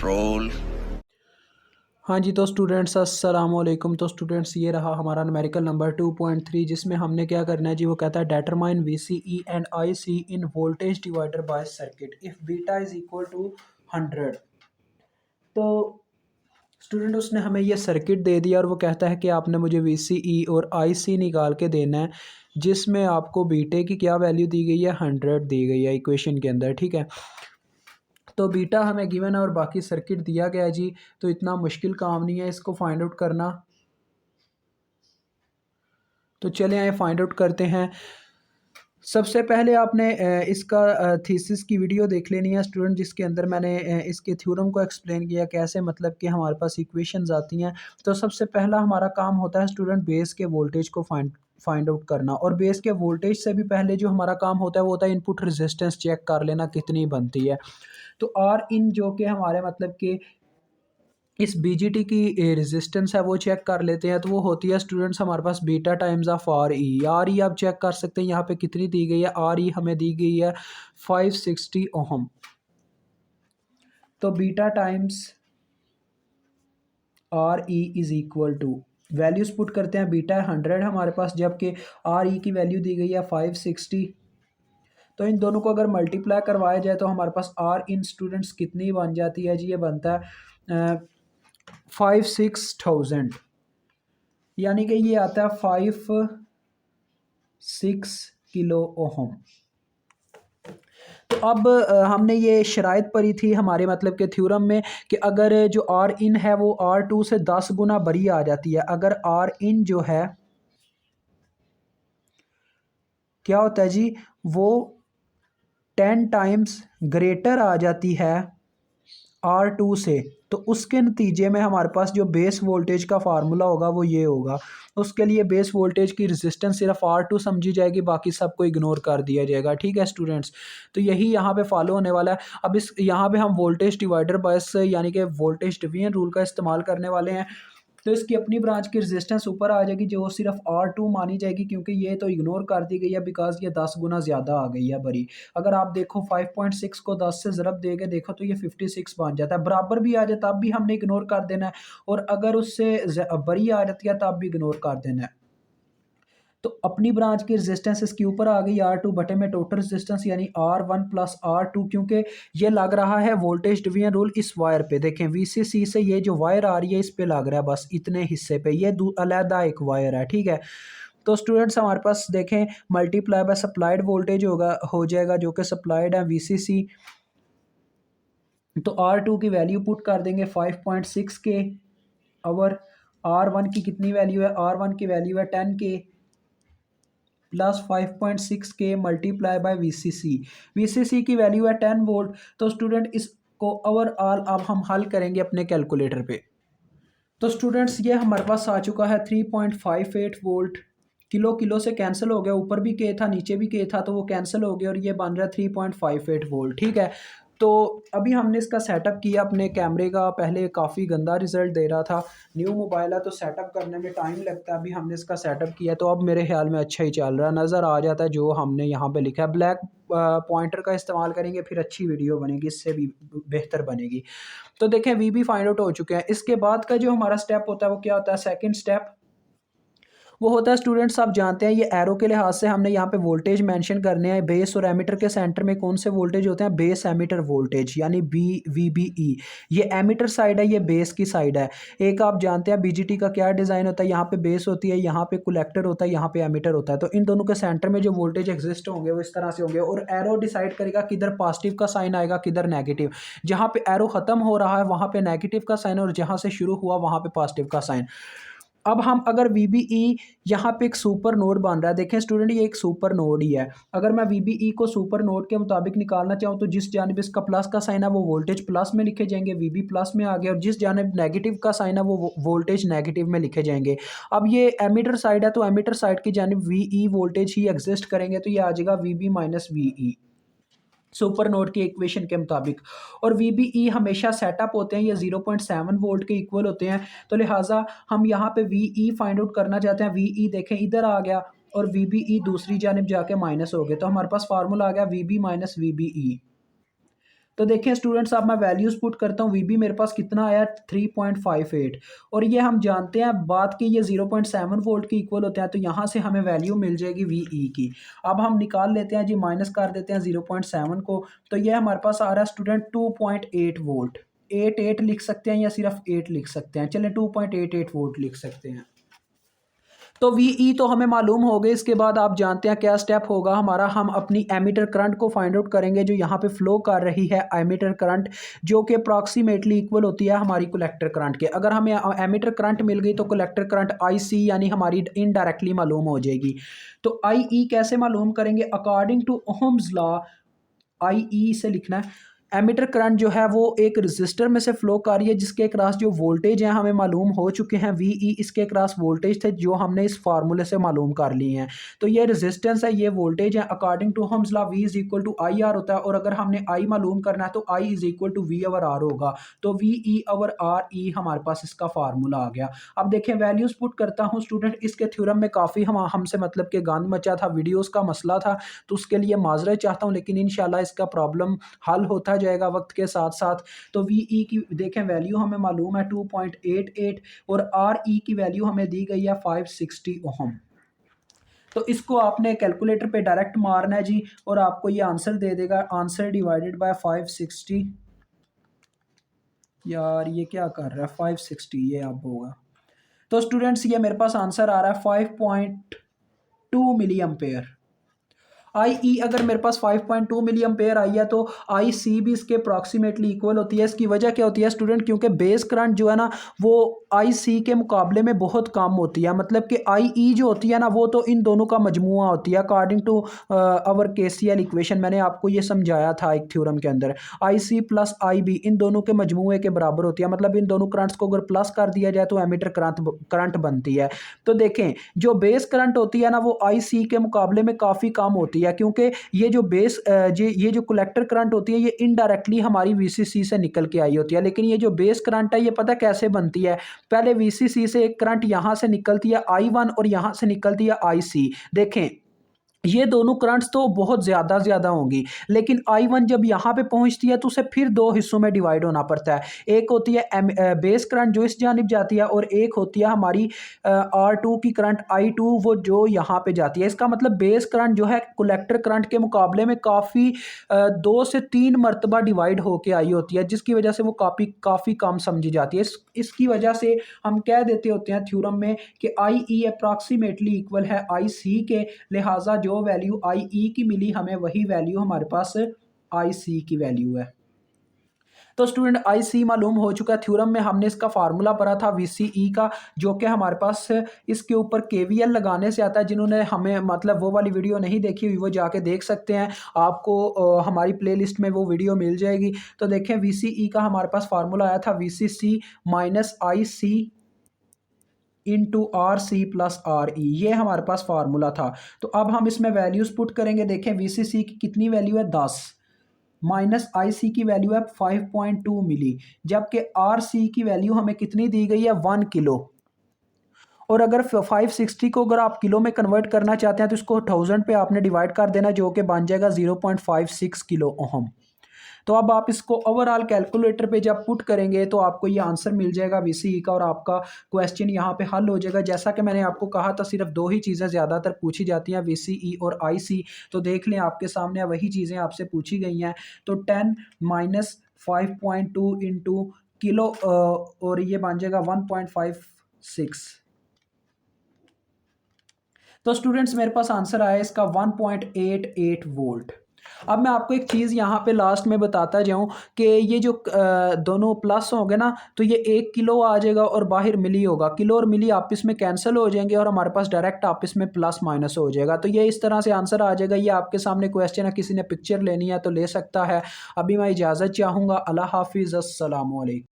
control। हाँ जी, तो स्टूडेंट्स अस्सलाम वालेकुम। तो स्टूडेंट्स ये रहा हमारा न्यूमेरिकल नंबर 2.3, जिसमें हमने क्या करना है जी, वो कहता है डेटरमाइन VCE एंड IC in voltage divider by circuit if beta is equal to 100। तो स्टूडेंट उसने हमें ये सर्किट दे दिया और वो कहता है कि आपने मुझे VCE और IC निकाल के देना है, जिसमें आपको बीटे की क्या वैल्यू दी गई है, 100 दी गई है इक्वेशन के अंदर। ठीक है, तो बीटा हमें गिवन है और बाकी सर्किट दिया गया है जी। तो इतना मुश्किल काम नहीं है इसको फाइंड आउट करना। तो चले आए फाइंड आउट करते हैं। सबसे पहले आपने इसका थीसिस की वीडियो देख लेनी है स्टूडेंट, जिसके अंदर मैंने इसके थ्योरम को एक्सप्लेन किया कैसे, मतलब कि हमारे पास इक्वेशंस आती हैं। तो सबसे पहला हमारा काम होता है स्टूडेंट बेस के वोल्टेज को फाइंड आउट करना, और बेस के वोल्टेज से भी पहले जो हमारा काम होता है वो होता है इनपुट रेजिस्टेंस चेक कर लेना कितनी बनती है। तो आर इन जो कि हमारे मतलब कि इस बीजीटी की रेजिस्टेंस है वो चेक कर लेते हैं। तो वो होती है स्टूडेंट्स हमारे पास beta times of R E आप चेक कर सकते हैं यहाँ पे कितनी दी गई है। आर ई हमें दी गई है 560 ओहम। तो beta times R E is equal to, values put करते हैं, बीटा है 100 हमारे पास, जबकि आर ई की वैल्यू दी गई है 560। तो इन दोनों को अगर मल्टीप्लाई करवाया जाए तो हमारे पास आर इन स्टूडेंट्स कितनी बन जाती है जी, ये बनता है 5,6,000, यानी कि ये आता है 5,6 किलो ओहम। तो अब हमने ये शराइत पढ़ी थी हमारे मतलब के थ्योरम में कि अगर जो आर इन है वो R2 से 10 गुना बड़ी आ जाती है। अगर आर इन जो है क्या होता है जी, वो 10 टाइम्स ग्रेटर आ जाती है R2 से, तो उसके नतीजे में हमारे पास जो बेस वोल्टेज का फार्मूला होगा वो ये होगा। उसके लिए बेस वोल्टेज की रेजिस्टेंस सिर्फ R2 समझी जाएगी, बाकी सबको इग्नोर कर दिया जाएगा। ठीक है स्टूडेंट्स, तो यही यहाँ पे फॉलो होने वाला है। अब इस यहाँ पे हम वोल्टेज डिवाइडर बस यानी कि वोल्टेज डिवीजन रूल का इस्तेमाल करने वाले हैं। तो इसकी अपनी ब्रांच की रेजिस्टेंस ऊपर आ जाएगी जो सिर्फ R2 मानी जाएगी, क्योंकि ये तो इग्नोर कर दी गई है बिकॉज ये 10 गुना ज़्यादा आ गई है बड़ी। अगर आप देखो 5.6 को 10 से ज़रब देके देखो तो ये 56 बन जाता है। बराबर भी आ जाए तब भी हमने इग्नोर कर देना है, और अगर उससे बड़ी आ जाती है तब भी इग्नोर कर देना है। तो अपनी ब्रांच की रेजिस्टेंस इसके ऊपर आ गई R2 बटे में टोटल रेजिस्टेंस यानी R1 प्लस R2, क्योंकि ये लग रहा है वोल्टेज डिवीजन रूल इस वायर पे। देखें VCC से ये जो वायर आ रही है इस पे लग रहा है, बस इतने हिस्से पे, ये अलहदा एक वायर है। ठीक है, तो स्टूडेंट्स हमारे पास देखें मल्टीप्लाई बाय सप्लाइड वोल्टेज होगा, हो जाएगा जो कि सप्लाइड है VCC। तो R2 की वैल्यू पुट कर देंगे 5.6 के, और R1 की कितनी वैल्यू है, R1 की वैल्यू है 10 के प्लस 5.6 के मल्टीप्लाई बाय VCC की वैल्यू है 10 वोल्ट। तो स्टूडेंट इसको ओवरऑल अब हम हल करेंगे अपने कैलकुलेटर पे। तो स्टूडेंट्स ये हमारे पास आ चुका है 3.58 वोल्ट। किलो किलो से कैंसिल हो गया, ऊपर भी के था नीचे भी के था तो वो कैंसिल हो गया, और ये बन रहा है 3.58 वोल्ट। ठीक है, तो अभी हमने इसका सेटअप किया अपने कैमरे का, पहले काफ़ी गंदा रिजल्ट दे रहा था। न्यू मोबाइल है तो सेटअप करने में टाइम लगता है। अभी हमने इसका सेटअप किया तो अब मेरे ख्याल में अच्छा ही चल रहा है, नज़र आ जाता है जो हमने यहाँ पे लिखा है। ब्लैक पॉइंटर का इस्तेमाल करेंगे फिर अच्छी वीडियो बनेगी, इससे भी बेहतर बनेगी। तो देखें वी भी फाइंड आउट हो चुके हैं। इसके बाद का जो हमारा स्टेप होता है वो क्या होता है, सेकंड स्टेप वो होता है स्टूडेंट्स, आप जानते हैं ये एरो के लिहाज से हमने यहाँ पे वोल्टेज मेंशन करने हैं। बेस और एमीटर के सेंटर में कौन से वोल्टेज होते हैं, बेस एमीटर वोल्टेज यानी BVBE। ये एमीटर साइड है, ये बेस की साइड है। एक आप जानते हैं BGT का क्या डिज़ाइन होता है, यहाँ पे बेस होती है, यहाँ पे कलेक्टर होता है, यहाँ पे एमीटर होता है। तो इन दोनों के सेंटर में जो वोल्टेज एग्जिस्ट होंगे वो इस तरह से होंगे, और एरो डिसाइड करेगा किधर पॉजिटिव का साइन आएगा किधर नेगेटिव। जहाँ पे एरो खत्म हो रहा है वहाँ पे नेगेटिव का साइन, और जहाँ से शुरू हुआ वहाँ पे पॉजिटिव का साइन। अब हम अगर VBE यहाँ पे एक सुपर नोड बन रहा है, देखें स्टूडेंट ये एक सुपर नोड ही है। अगर मैं VBE को सुपर नोड के मुताबिक निकालना चाहूँ तो जिस जानिब इसका प्लस का साइन है वो वोल्टेज प्लस में लिखे जाएंगे, VB प्लस में आ गया, और जिस जानिब नेगेटिव का साइन है वो वोल्टेज नेगेटिव में लिखे जाएंगे। अब ये एमीटर साइड है तो एमीटर साइड की जानिब VE वोल्टेज ही एग्जिस्ट करेंगे, तो ये आ जाएगा VB minus VE super node की इक्वेशन के मुताबिक। और VBE हमेशा सेटअप होते हैं, ये 0.7 वोल्ट के इक्वल होते हैं। तो लिहाजा हम यहाँ पे VE फाइंड आउट करना चाहते हैं। VE देखें इधर आ गया और VBE दूसरी जानिब जाके माइनस हो गया, तो हमारे पास फार्मूला आ गया VB माइनस VBE। तो देखें स्टूडेंट्स, अब मैं वैल्यूज़ पुट करता हूँ। वीबी मेरे पास कितना आया 3.58, और ये हम जानते हैं बात की ये 0.7 वोल्ट के इक्वल होते हैं, तो यहाँ से हमें वैल्यू मिल जाएगी वीई की। अब हम निकाल लेते हैं जी, माइनस कर देते हैं 0.7 को, तो ये हमारे पास आ रहा है स्टूडेंट 2.8 वोल्ट। 8 लिख सकते हैं या सिर्फ 8 लिख सकते हैं, चलें 2.88 वोल्ट लिख सकते हैं। तो वीई तो हमें मालूम हो गए। इसके बाद आप जानते हैं क्या स्टेप होगा हमारा, हम अपनी एमीटर करंट को फाइंड आउट करेंगे जो यहाँ पे फ्लो कर रही है एमीटर करंट, जो कि अप्रॉक्सीमेटली इक्वल होती है हमारी कलेक्टर करंट के। अगर हमें एमीटर करंट मिल गई तो कलेक्टर करंट आईसी यानी हमारी इनडायरेक्टली मालूम हो जाएगी। तो आईई कैसे मालूम करेंगे, according to Ohm's law, IE से लिखना है एमीटर करंट जो है वो एक रेजिस्टर में से फ्लो कर रही है जिसके क्रॉस जो वोल्टेज है हमें मालूम हो चुके हैं, वीई इसके क्रॉस वोल्टेज थे जो हमने इस फार्मूले से मालूम कर लिए हैं। तो ये रेजिस्टेंस है, ये वोल्टेज है। According to Ohm's law V is equal to I R होता है, और अगर हमने आई मालूम करना है तो I is equal to V over R होगा। तो वीई ओवर आर ई हमारे पास इसका फार्मूला आ गया। अब देखें वैल्यूज पुट करता हूँ स्टूडेंट। इसके थ्योरम में काफ़ी हमसे मतलब कि गांध मचा था, वीडियोज़ का मसला था, तो उसके लिए माजरत चाहता हूँ, लेकिन इंशाल्लाह इसका प्रॉब्लम हल होता जाएगा वक्त के साथ साथ। तो वीई की देखें वैल्यू हमें मालूम है 2.88, और आर ई की वैल्यू हमें दी गई है 560 ओहम। तो इसको आपने कैलकुलेटर पे डायरेक्ट मारना है जी, और आपको ये आंसर दे देगा। आंसर डिवाइडेड बाय 560, यार ये क्या कर रहा है 560, ये अब होगा। तो स्टूडेंट्स ये मेरे पास आंसर आ रहा है 5.2 मिली एम्पेयर। आई ई अगर मेरे पास 5.2 मिली एम्पेयर आई है तो आई सी भी इसके अप्रॉक्सीमेटली इक्वल होती है। इसकी वजह क्या होती है स्टूडेंट, क्योंकि बेस करंट जो है ना वो आई सी के मुकाबले में बहुत कम होती है। मतलब कि आई ई जो होती है ना वो तो इन दोनों का मजमुआ होती है अकॉर्डिंग टू अवर के सी एल इक्वेशन। मैंने आपको ये समझाया था एक थ्योरम के अंदर, आई C plus I be in दोनों के मजमुए के बराबर होती है। मतलब इन दोनों करंट्स को अगर प्लस कर दिया जाए तो एमीटर करंट बनती है। तो देखें जो बेस करंट होती है ना वो आई सी के मुकाबले में काफ़ी कम होती है, क्योंकि ये जो बेस ये जो कलेक्टर करंट होती है ये इनडायरेक्टली हमारी वीसीसी से निकल के आई होती है। लेकिन ये जो बेस करंट है ये पता कैसे बनती है, पहले वीसीसी से एक करंट यहाँ से निकलती है I1 और यहाँ से निकलती है IC। देखें ये दोनों करंट्स तो बहुत ज़्यादा होंगी, लेकिन I1 जब यहाँ पे पहुँचती है तो उसे फिर दो हिस्सों में डिवाइड होना पड़ता है। एक होती है बेस करंट जो इस जानिब जाती है, और एक होती है हमारी R2 की करंट I2 वो जो यहाँ पे जाती है। इसका मतलब बेस करंट जो है कलेक्टर करंट के मुकाबले में काफ़ी 2 से 3 मरतबा डिवाइड होके आई होती है, जिसकी वजह से वो काफ़ी कम समझी जाती है। इसकी वजह से हम कह देते होते हैं थ्योरम में कि आई ई अप्रॉक्सीमेटली इक्वल है आई सी के, लिहाजा जो वैल्यू आई ई की मिली हमें वही वैल्यू हमारे पास आई सी की वैल्यू है। तो स्टूडेंट आई सी मालूम हो चुका है। थ्योरम में हमने इसका फार्मूला पढ़ा था वीसीई का, जो कि हमारे पास इसके ऊपर केवीएल लगाने से आता है। जिन्होंने हमें मतलब वो वाली वीडियो नहीं देखी हुई वो जाके देख सकते हैं, आपको हमारी प्लेलिस्ट में वो वीडियो मिल जाएगी। तो देखें वीसीई का हमारे पास फार्मूला आया था VCC minus I C into R C plus R E, ये हमारे पास फार्मूला था। तो अब हम इसमें वैल्यूज पुट करेंगे। देखें वीसीसी की कितनी वैल्यू है 10, माइनस आई सी की वैल्यू है 5.2 मिली, जबकि आर सी की वैल्यू हमें कितनी दी गई है 1 किलो। और अगर 560 को अगर आप किलो में कन्वर्ट करना चाहते हैं तो इसको 1000 पे आपने डिवाइड कर देना, जो कि बन जाएगा 0.56 किलो ओहम। तो अब आप इसको ओवरऑल कैलकुलेटर पे जब पुट करेंगे तो आपको ये आंसर मिल जाएगा वीसीई का, और आपका क्वेश्चन यहाँ पे हल हो जाएगा। जैसा कि मैंने आपको कहा था सिर्फ दो ही चीज़ें ज़्यादातर पूछी जाती हैं, वीसीई और आईसी। तो देख लें आपके सामने वही चीज़ें आपसे पूछी गई हैं। तो 10 माइनस 5.2 इंटू किलो और ये बन जाएगा 1.56। तो स्टूडेंट्स मेरे पास आंसर आया इसका 1.88 वोल्ट। अब मैं आपको एक चीज़ यहाँ पे लास्ट में बताता जाऊँ कि ये जो दोनों प्लस होंगे ना तो ये 1 किलो आ जाएगा और बाहर मिली होगा। किलो और मिली आपस में कैंसिल हो जाएंगे और हमारे पास डायरेक्ट आपस में प्लस माइनस हो जाएगा। तो ये इस तरह से आंसर आ जाएगा। ये आपके सामने क्वेश्चन है, किसी ने पिक्चर लेनी है तो ले सकता है। अभी मैं इजाज़त चाहूँगा। अल्लाह हाफिज़, अस्सलाम वालेकुम।